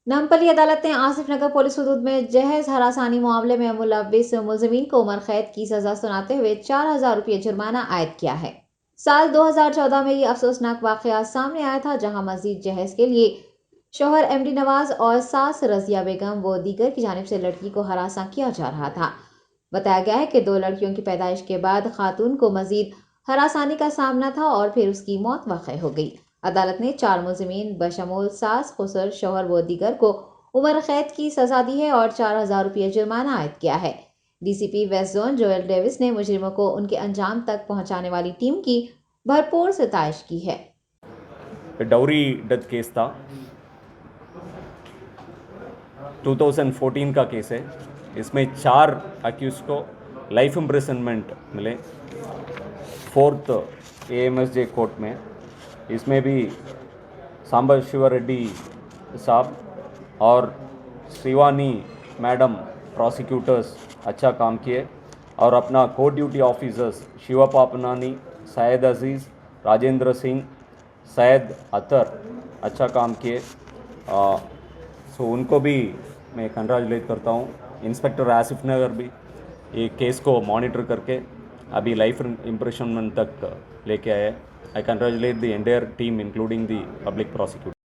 नामपल्ली अदालत ने आसिफ नगर पुलिस हदूद में जहेज हरासानी मामले में मुलविस मुलजिमीन को उम्र कैद की सजा सुनाते हुए 4,000 रुपये जुर्माना आयद किया है। साल 2014 में ये अफसोसनाक वाकया सामने आया था, जहां मजीद जहेज के लिए शोहर एमडी नवाज और सास रजिया बेगम व दीगर की जानिब से लड़की को हरासा किया जा रहा था। बताया गया है कि 2 लड़कियों की पैदाइश के बाद खातून को मजीद हरासानी का सामना था और फिर उसकी मौत वाक़ हो गई। अदालत ने 4 मुलजिमीन बशमूल सास, खुसर, शोहर व दीगर को उम्र कैद की सजा दी है और 4,000 रुपये जुर्माना आयद किया है। DCP west zone Joel Davies ने मुजरिमों को उनके अंजाम तक पहुंचाने वाली टीम की भरपूर सिताइश की है। डाउरी डेथ केस था, 2014 का केस है। इसमें 4 अक्यूज को लाइफ इम्प्रिजनमेंट मिले 4th AMSJ कोर्ट में। इसमें भी सांबर शिवा रेड्डी साहब और श्रीवानी मैडम प्रोसिक्यूटर्स अच्छा काम किए और अपना court duty officers Shiva Papnani, Syed Aziz, Rajendra Singh, Syed Atar अच्छा काम किए। सो उनको भी मैं कंग्रेचुलेट करता हूँ। इंस्पेक्टर आसिफ नगर भी ये केस को मॉनिटर करके अभी लाइफ इम्प्रिजनमेंट तक लेके आए। आई congratulate the entire team including the public prosecutor.